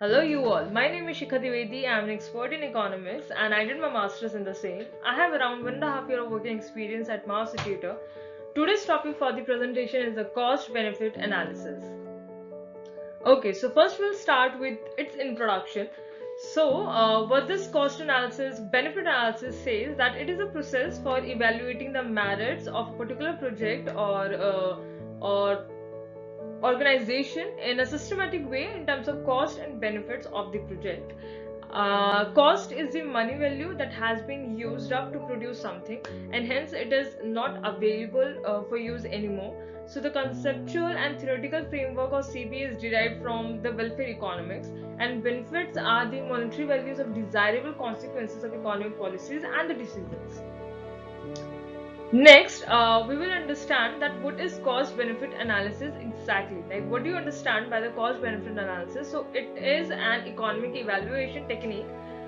Hello you all, my name is Shikha Dwivedi. I am an expert in economics and I did my masters in the same. I have around 1.5 years of working experience at MyAussieTutor. Today's topic for the presentation is the cost benefit analysis. Okay, so first we'll start with its introduction. What this cost analysis, benefit analysis says that it is a process for evaluating the merits of a particular project or organization in a systematic way in terms of cost and benefits of the project. Cost is the money value that has been used up to produce something and hence it is not available for use anymore. So the conceptual and theoretical framework of CBA is derived from the welfare economics, and benefits are the monetary values of desirable consequences of economic policies and the decisions. Next, we will understand that what is cost benefit analysis exactly. Like, what do you understand by the cost benefit analysis? So it is an economic evaluation technique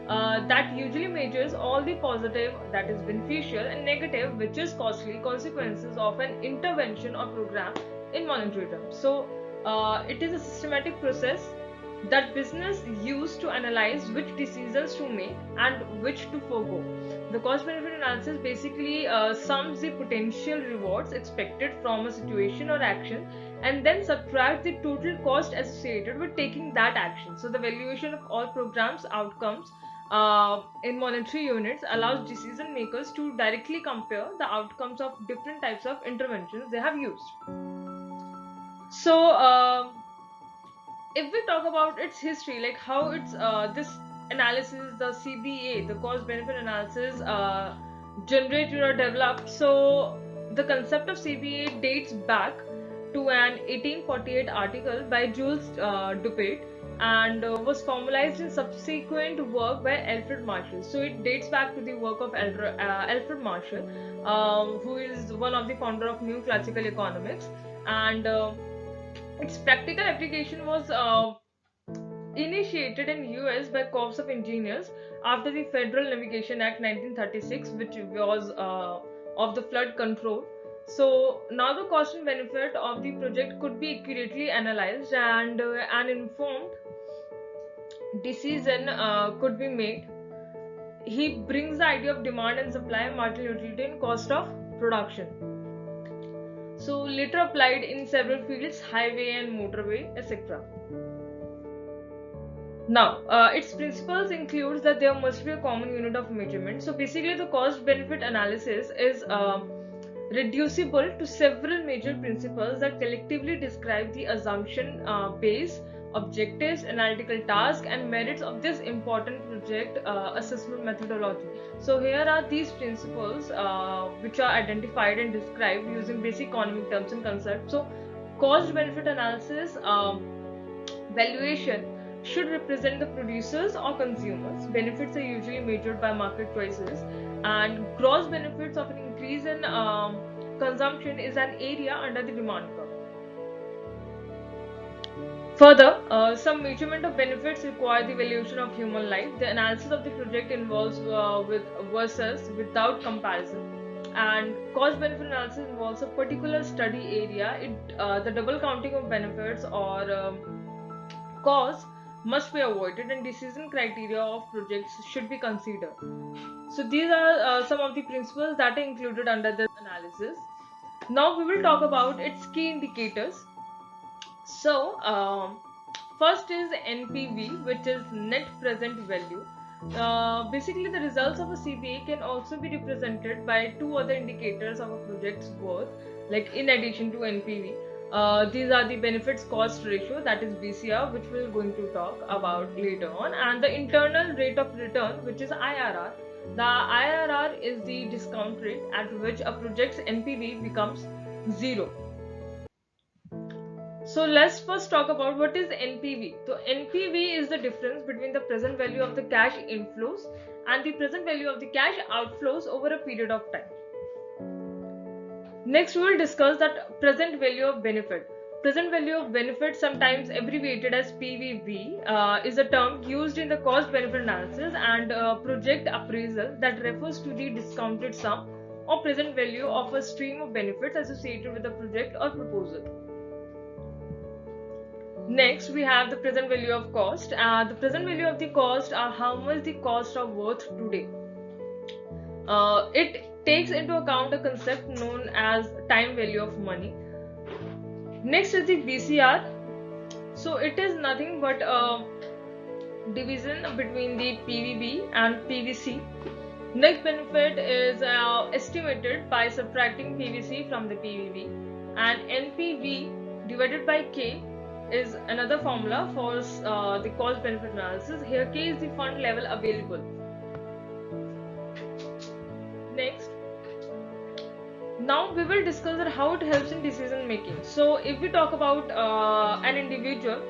that usually measures all the positive, that is beneficial, and negative, which is costly, consequences of an intervention or program in monetary terms. So it is a systematic process that business use to analyze which decisions to make and which to forego. The cost benefit analysis basically sums the potential rewards expected from a situation or action and then subtract the total cost associated with taking that action. So the valuation of all programs outcomes in monetary units allows decision makers to directly compare the outcomes of different types of interventions they have used. So if we talk about its history, like how it's this analysis, the CBA, the cost benefit analysis, generated or developed. So the concept of CBA dates back to an 1848 article by Jules Dupet and was formalized in subsequent work by Alfred Marshall. So it dates back to the work of Alfred Marshall, who is one of the founder of New Classical Economics, and its practical application was initiated in US by Corps of Engineers after the Federal Navigation Act 1936, which was of the flood control. So now the cost and benefit of the project could be accurately analyzed and an informed decision could be made. He brings the idea of demand and supply, marginal utility, and cost of production. So later applied in several fields, highway and motorway, etc. Now, its principles includes that there must be a common unit of measurement. So basically the cost benefit analysis is reducible to several major principles that collectively describe the assumption base, objectives, analytical task, and merits of this important project assessment methodology. So here are these principles which are identified and described using basic economic terms and concepts. So cost benefit analysis valuation should represent the producers or consumers. Benefits are usually measured by market choices, and gross benefits of an increase in consumption is an area under the demand curve. Further, some measurement of benefits require the evaluation of human life. The analysis of the project involves with versus without comparison, and cost benefit analysis involves a particular study area. The double counting of benefits or costs must be avoided, and decision criteria of projects should be considered. So these are some of the principles that are included under this analysis. Now we will talk about its key indicators. So first is NPV, which is net present value. Basically the results of a CBA can also be represented by two other indicators of a project's worth, like in addition to NPV. These are the benefits cost ratio, that is BCR, which we're going to talk about later on, and the internal rate of return, which is IRR. The IRR is the discount rate at which a project's NPV becomes zero. So let's first talk about what is NPV. So NPV is the difference between the present value of the cash inflows and the present value of the cash outflows over a period of time. Next, we will discuss that present value of benefit. Present value of benefit, sometimes abbreviated as PVB, is a term used in the cost benefit analysis and project appraisal that refers to the discounted sum or present value of a stream of benefits associated with a project or proposal. Next, we have the present value of cost. The present value of the cost are how much the cost are worth today. It takes into account a concept known as time value of money. Next is the BCR. So it is nothing but a division between the PVB and PVC. Next benefit is estimated by subtracting PVC from the PVB, and NPV divided by K is another formula for the cost benefit analysis. Here K is the fund level available. Next, now we will discuss that how it helps in decision making. So if we talk about an individual,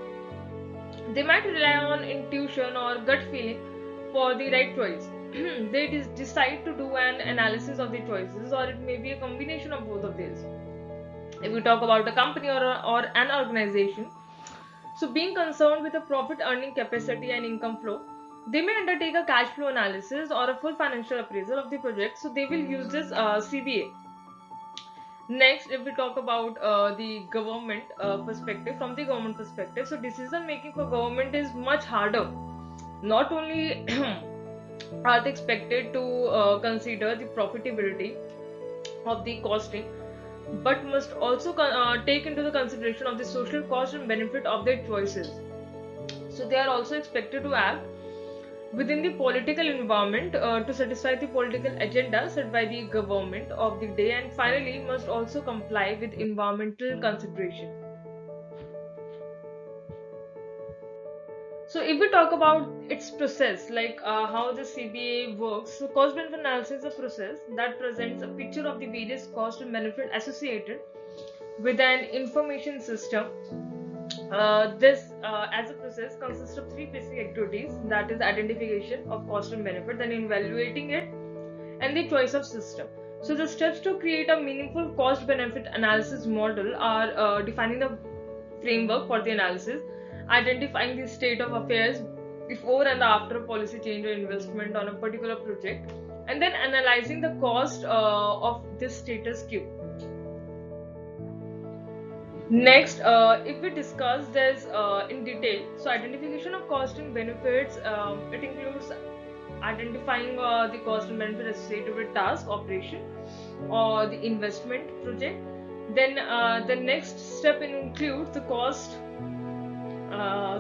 they might rely on intuition or gut feeling for the right choice. They decide to do an analysis of the choices, or it may be a combination of both of these. If we talk about a company or an organization, so being concerned with a profit earning capacity and income flow, they may undertake a cash flow analysis or a full financial appraisal of the project. So they will use this CBA. Next, if we talk about the government perspective, from the government perspective, so decision making for government is much harder. Not only are they expected to consider the profitability of the costing, but must also take into the consideration of the social cost and benefit of their choices. So they are also expected to act within the political environment to satisfy the political agenda set by the government of the day, and finally must also comply with environmental consideration. So if we talk about its process, like how the CBA works, so cost benefit analysis is a process that presents a picture of the various cost and benefit associated with an information system. This as a process consists of three basic activities, that is identification of cost and benefit, then evaluating it, and the choice of system. So the steps to create a meaningful cost benefit analysis model are defining the framework for the analysis, identifying the state of affairs before and after a policy change or investment on a particular project, and then analyzing the cost of this status quo. Next, if we discuss this in detail, so identification of cost and benefits, it includes identifying the cost and benefit associated with task, operation, or the investment project. Then the next step includes the cost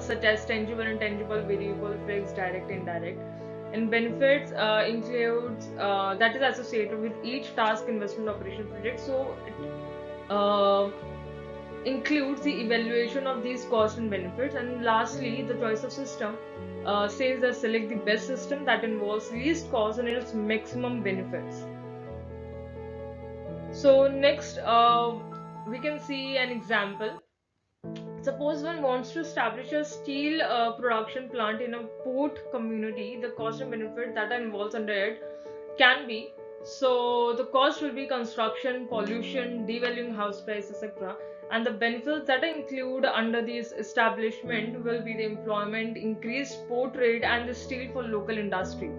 such as tangible, intangible, variable, fixed, direct, indirect. And benefits includes that is associated with each task, investment, operation, project. So it includes the evaluation of these costs and benefits. And lastly, the choice of system says that select the best system that involves least cost and its maximum benefits. So next, we can see an example. Suppose one wants to establish a steel production plant in a port community. The cost and benefit that are involved under it can be, so the cost will be construction, pollution, devaluing house price, etc. And the benefits that include under this establishment will be the employment, increased port rate, and the steel for local industry.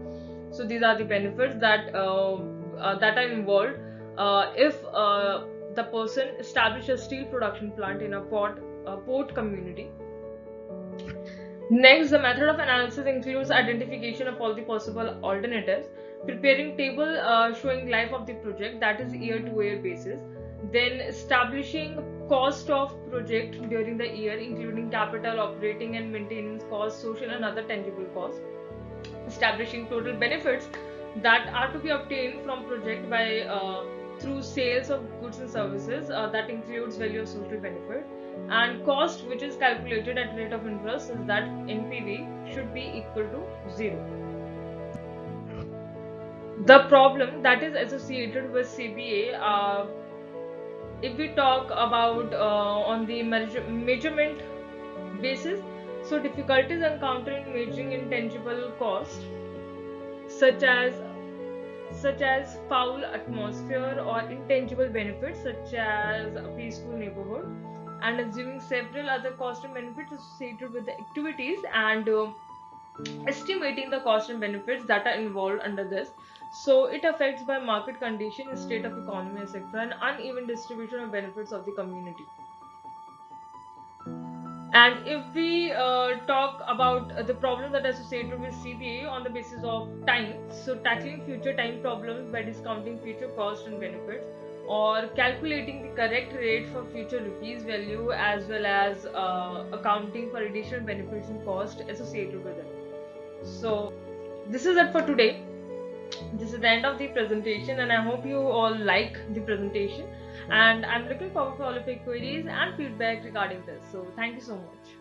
So these are the benefits that are involved if the person establishes a steel production plant in a port community. Next, the method of analysis includes identification of all the possible alternatives, preparing table showing life of the project, that is year-to-year basis, then establishing cost of project during the year, including capital, operating and maintenance costs, social and other tangible costs, establishing total benefits that are to be obtained from project by through sales of goods and services, that includes value of social benefit, and cost, which is calculated at rate of interest, is that NPV should be equal to 0. The problem that is associated with CBA, if we talk about on the measurement basis, so difficulties encountered in measuring intangible cost, such as foul atmosphere, or intangible benefits such as a peaceful neighborhood, and assuming several other cost and benefits associated with the activities, and estimating the cost and benefits that are involved under this. So it affects by market condition, state of economy, etc., and uneven distribution of benefits of the community. And if we talk about the problem that are associated with CBA on the basis of time, so tackling future time problems by discounting future costs and benefits, or calculating the correct rate for future rupees value, as well as accounting for additional benefits and costs associated with it. So this is it for today. This is the end of the presentation, and I hope you all like the presentation, and I'm looking forward for all of your queries and feedback regarding this. So thank you so much.